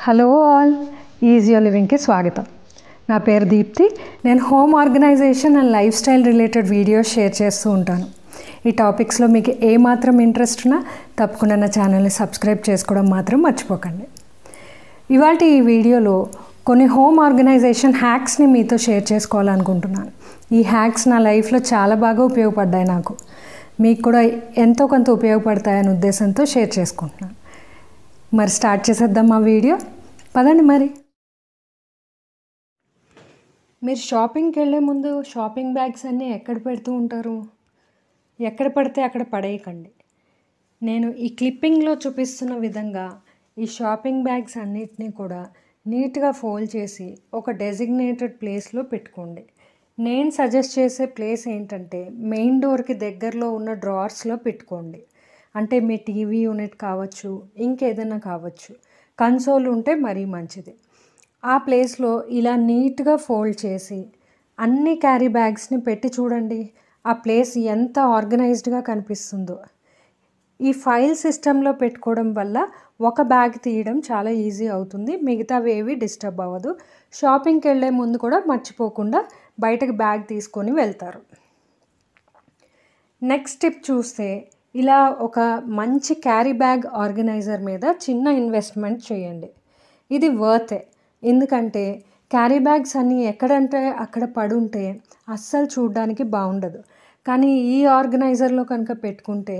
Hello all, easy లివింగ్కి స్వాగతం. నా పేరు దీప్తి. నేను home organisation and lifestyle related videos share చేస్తూ ఉంటాను. ఈ టాపిక్స్లో మీకు ఏమాత్రం ఇంట్రెస్ట్ ఉన్నా తప్పకుండా నా ఛానల్ని సబ్స్క్రైబ్ చేసుకోవడం మాత్రం మర్చిపోకండి. ఇవాళ ఈ వీడియోలో కొన్ని హోమ్ ఆర్గనైజేషన్ హ్యాక్స్ని మీతో షేర్ చేసుకోవాలనుకుంటున్నాను. ఈ హ్యాక్స్ నా లైఫ్లో చాలా బాగా ఉపయోగపడ్డాయి. నాకు మీకు కూడా ఎంతో కొంత ఉపయోగపడతాయనే ఉద్దేశంతో షేర్ చేసుకుంటున్నాను. మరి స్టార్ట్ చేసేద్దాం ఆ వీడియో. పదండి. మరి మీరు షాపింగ్కి వెళ్ళే ముందు షాపింగ్ బ్యాగ్స్ అన్నీ ఎక్కడ పెడుతూ ఉంటారు? ఎక్కడ పడితే అక్కడ పడేయకండి. నేను ఈ క్లిప్పింగ్లో చూపిస్తున్న విధంగా ఈ షాపింగ్ బ్యాగ్స్ అన్నిటినీ కూడా నీట్గా ఫోల్డ్ చేసి ఒక డెసిగ్నేటెడ్ ప్లేస్లో పెట్టుకోండి. నేను సజెస్ట్ చేసే ప్లేస్ ఏంటంటే మెయిన్ డోర్కి దగ్గరలో ఉన్న డ్రావర్స్లో పెట్టుకోండి. అంటే మీ టీవీ యూనిట్ కావచ్చు, ఇంకేదైనా కావచ్చు, కన్సోల్ ఉంటే మరీ మంచిది. ఆ ప్లేస్లో ఇలా నీట్గా ఫోల్డ్ చేసి అన్ని క్యారీ బ్యాగ్స్ని పెట్టి చూడండి. ఆ ప్లేస్ ఎంత ఆర్గనైజ్డ్గా కనిపిస్తుందో. ఈ ఫైల్ సిస్టంలో పెట్టుకోవడం వల్ల ఒక బ్యాగ్ తీయడం చాలా ఈజీ అవుతుంది. మిగతావి ఏవి డిస్టర్బ్ అవ్వదు. షాపింగ్కి వెళ్ళే ముందు కూడా మర్చిపోకుండా బయటకు బ్యాగ్ తీసుకొని వెళ్తారు. నెక్స్ట్ టిప్ చూస్తే, ఇలా ఒక మంచి క్యారీ బ్యాగ్ ఆర్గనైజర్ మీద చిన్న ఇన్వెస్ట్మెంట్ చేయండి. ఇది వర్తే. ఎందుకంటే క్యారీ బ్యాగ్స్ అన్నీ ఎక్కడంటే అక్కడ పడుంటే అస్సలు చూడడానికి బాగుండదు. కానీ ఈ ఆర్గనైజర్లో కనుక పెట్టుకుంటే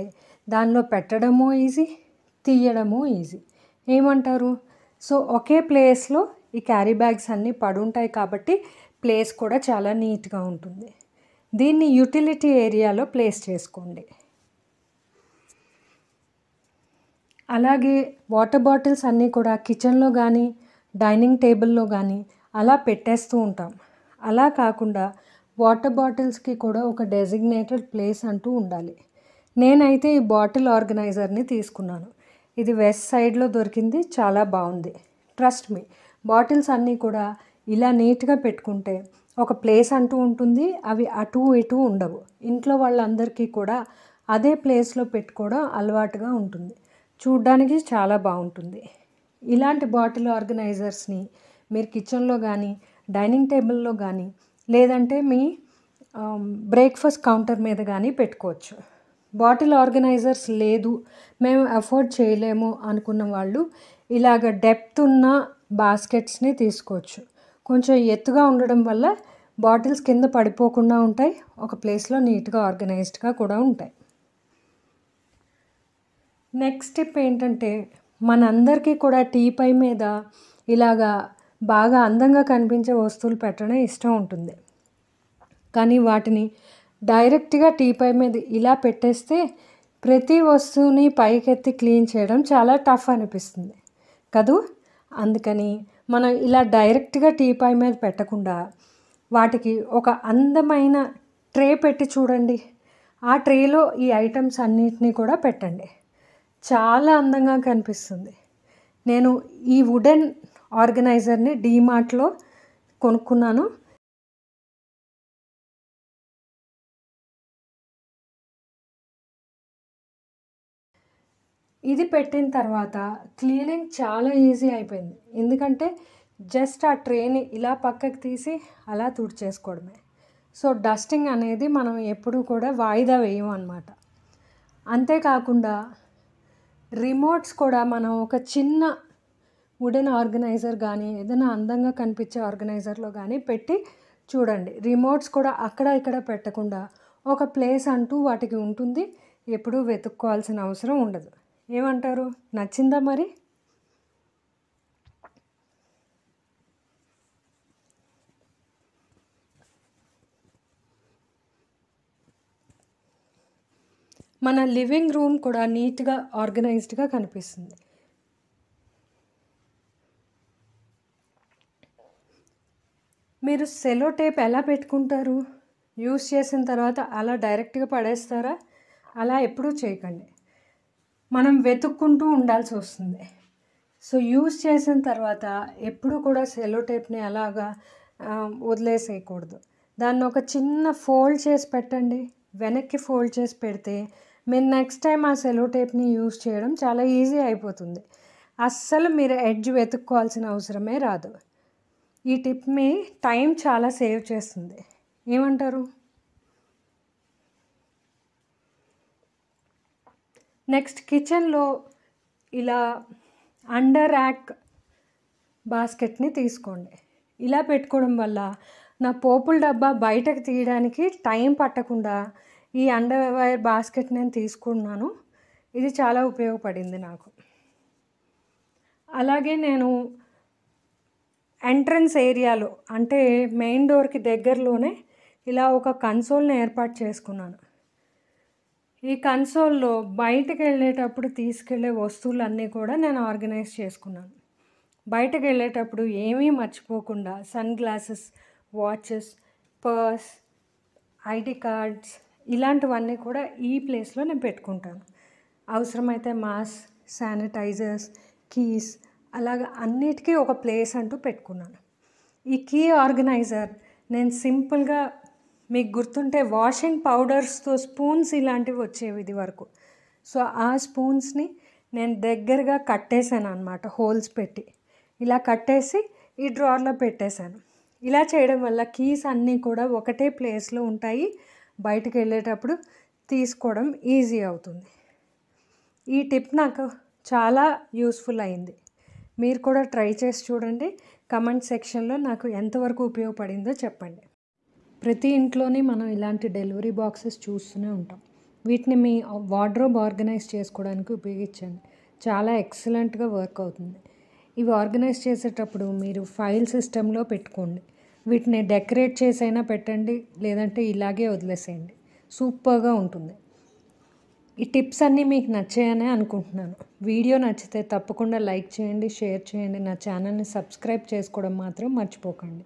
దానిలో పెట్టడము ఈజీ, తీయడము ఈజీ. ఏమంటారు? సో ఒకే ప్లేస్లో ఈ క్యారీ బ్యాగ్స్ అన్నీ పడుంటాయి కాబట్టి ప్లేస్ కూడా చాలా నీట్గా ఉంటుంది. దీన్ని యూటిలిటీ ఏరియాలో ప్లేస్ చేసుకోండి. అలాగే వాటర్ బాటిల్స్ అన్నీ కూడా కిచెన్లో కానీ డైనింగ్ టేబుల్లో కానీ అలా పెట్టేస్తూ ఉంటాం. అలా కాకుండా వాటర్ బాటిల్స్కి కూడా ఒక డెసిగ్నేటెడ్ ప్లేస్ అంటూ ఉండాలి. నేనైతే ఈ బాటిల్ ఆర్గనైజర్ని తీసుకున్నాను. ఇది వెస్ట్ సైడ్లో దొరికింది. చాలా బాగుంది. Trust me. బాటిల్స్ అన్నీ కూడా ఇలా నీట్గా పెట్టుకుంటే ఒక ప్లేస్ అంటూ ఉంటుంది. అవి అటు ఇటు ఉండవు. ఇంట్లో వాళ్ళందరికీ కూడా అదే ప్లేస్లో పెట్టుకోవడం అలవాటుగా ఉంటుంది. చూడ్డానికి చాలా బాగుంటుంది. ఇలాంటి బాటిల్ ఆర్గనైజర్స్ని మీరు కిచెన్లో కానీ డైనింగ్ టేబుల్లో కానీ లేదంటే మీ బ్రేక్ఫాస్ట్ కౌంటర్ మీద కానీ పెట్టుకోవచ్చు. బాటిల్ ఆర్గనైజర్స్ లేదు, మేము అఫోర్డ్ చేయలేము అనుకున్న వాళ్ళు ఇలాగ డెప్త్ ఉన్న బాస్కెట్స్ని తీసుకోవచ్చు. కొంచెం ఎత్తుగా ఉండడం వల్ల బాటిల్స్ కింద పడిపోకుండా ఉంటాయి. ఒక ప్లేస్లో నీట్గా ఆర్గనైజ్డ్గా కూడా ఉంటాయి. నెక్స్ట్ టిప్ ఏంటంటే, మనందరికీ కూడా టీపై మీద ఇలాగా బాగా అందంగా కనిపించే వస్తువులు పెట్టడం ఇష్టం ఉంటుంది. కానీ వాటిని డైరెక్ట్గా టీపై మీద ఇలా పెట్టేస్తే ప్రతి వస్తువుని పైకెత్తి క్లీన్ చేయడం చాలా టఫ్ అనిపిస్తుంది కదూ. అందుకని మనం ఇలా డైరెక్ట్గా టీపై మీద పెట్టకుండా వాటికి ఒక అందమైన ట్రే పెట్టి చూడండి. ఆ ట్రేలో ఈ ఐటమ్స్ అన్నిటినీ కూడా పెట్టండి. చాలా అందంగా కనిపిస్తుంది. నేను ఈ వుడెన్ ఆర్గనైజర్ని డీమార్ట్లో కొనుక్కున్నాను. ఇది పెట్టిన తర్వాత క్లీనింగ్ చాలా ఈజీ అయిపోయింది. ఎందుకంటే జస్ట్ ఆ ట్రేని ఇలా పక్కకు తీసి అలా తుడిచేసుకోవడమే. సో డస్టింగ్ అనేది మనం ఎప్పుడూ కూడా వాయిదా వేయం అన్నమాట. అంతేకాకుండా రిమోట్స్ కూడా మనం ఒక చిన్న వుడెన్ ఆర్గనైజర్ కానీ ఏదైనా అందంగా కనిపించే ఆర్గనైజర్లో కానీ పెట్టి చూడండి. రిమోట్స్ కూడా అక్కడ ఇక్కడ పెట్టకుండా ఒక ప్లేస్ అంటూ వాటికి ఉంటుంది. ఎప్పుడూ వెతుక్కోవాల్సిన అవసరం ఉండదు. ఏమంటారు? నచ్చిందా మరి? మన లివింగ్ రూమ్ కూడా నీట్గా ఆర్గనైజ్డ్గా కనిపిస్తుంది. మీరు సెలో టేప్ ఎలా పెట్టుకుంటారు? యూస్ చేసిన తర్వాత అలా డైరెక్ట్గా పడేస్తారా? అలా ఎప్పుడూ చేయకండి. మనం వెతుక్కుంటూ ఉండాల్సి వస్తుంది. సో యూస్ చేసిన తర్వాత ఎప్పుడూ కూడా సెలో టేప్ని అలాగా వదిలేసేయకూడదు. దాన్ని ఒక చిన్న ఫోల్డ్ చేసి పెట్టండి. వెనక్కి ఫోల్డ్ చేసి పెడితే మీరు నెక్స్ట్ టైం ఆ సెలో టేప్ని యూస్ చేయడం చాలా ఈజీ అయిపోతుంది. అస్సలు మీరు ఎడ్జ్ వెతుక్కోవాల్సిన అవసరమే రాదు. ఈ టిప్ మీ టైం చాలా సేవ్ చేస్తుంది. ఏమంటారు? నెక్స్ట్ కిచెన్లో ఇలా అండర్ ర్యాక్ బాస్కెట్ని తీసుకోండి. ఇలా పెట్టుకోవడం వల్ల నా పోపుల డబ్బా బయటకు తీయడానికి టైం పట్టకుండా ఈ అండర్ వైర్ బాస్కెట్ నేను తీసుకున్నాను. ఇది చాలా ఉపయోగపడింది నాకు. అలాగే నేను ఎంట్రన్స్ ఏరియాలో అంటే మెయిన్ డోర్కి దగ్గరలోనే ఇలా ఒక కన్సోల్ని ఏర్పాటు చేసుకున్నాను. ఈ కన్సోల్లో బయటకు వెళ్ళేటప్పుడు తీసుకెళ్లే వస్తువులన్నీ కూడా నేను ఆర్గనైజ్ చేసుకున్నాను. బయటకు వెళ్ళేటప్పుడు ఏమీ మర్చిపోకుండా sunglasses, watches, purse, ID cards ఇలాంటివన్నీ కూడా ఈ ప్లేస్లో నేను పెట్టుకుంటాను. అవసరమైతే మాస్క్, శానిటైజర్స్, కీస్ అలాగ అన్నిటికీ ఒక ప్లేస్ అంటూ పెట్టుకున్నాను. ఈ కీ ఆర్గనైజర్ నేను సింపుల్గా మీకు గుర్తుంటే వాషింగ్ పౌడర్స్తో స్పూన్స్ ఇలాంటివి వచ్చేవి ఇది వరకు. సో ఆ స్పూన్స్ని నేను దగ్గరగా కట్టేశాను అన్నమాట, హోల్స్ పెట్టి. ఇలా కట్టేసి ఈ డ్రార్లో పెట్టేశాను. ఇలా చేయడం వల్ల కీస్ అన్నీ కూడా ఒకటే ప్లేస్లో ఉంటాయి. బయటకు వెళ్ళేటప్పుడు తీసుకోవడం ఈజీ అవుతుంది. ఈ టిప్ నాకు చాలా యూస్ఫుల్ అయింది. మీరు కూడా ట్రై చేసి చూడండి. కమెంట్ సెక్షన్లో నాకు ఎంతవరకు ఉపయోగపడిందో చెప్పండి. ప్రతి ఇంట్లోని మనం ఇలాంటి డెలివరీ బాక్సెస్ చూస్తూనే ఉంటాం. వీటిని మీ వార్డ్రోబ్ ఆర్గనైజ్ చేసుకోవడానికి ఉపయోగించండి. చాలా ఎక్సలెంట్గా వర్క్ అవుతుంది. ఇవి ఆర్గనైజ్ చేసేటప్పుడు మీరు ఫైల్ సిస్టంలో పెట్టుకోండి. వీటిని డెకరేట్ చేసైనా పెట్టండి, లేదంటే ఇలాగే వదిలేసేయండి. సూపర్గా ఉంటుంది. ఈ టిప్స్ అన్నీ మీకు నచ్చాయనే అనుకుంటున్నాను. వీడియో నచ్చితే తప్పకుండా లైక్ చేయండి, షేర్ చేయండి. నా ఛానల్ని సబ్స్క్రైబ్ చేసుకోవడం మాత్రం మర్చిపోకండి.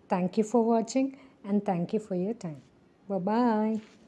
Thank you for watching and thank you for your time. Bye-bye.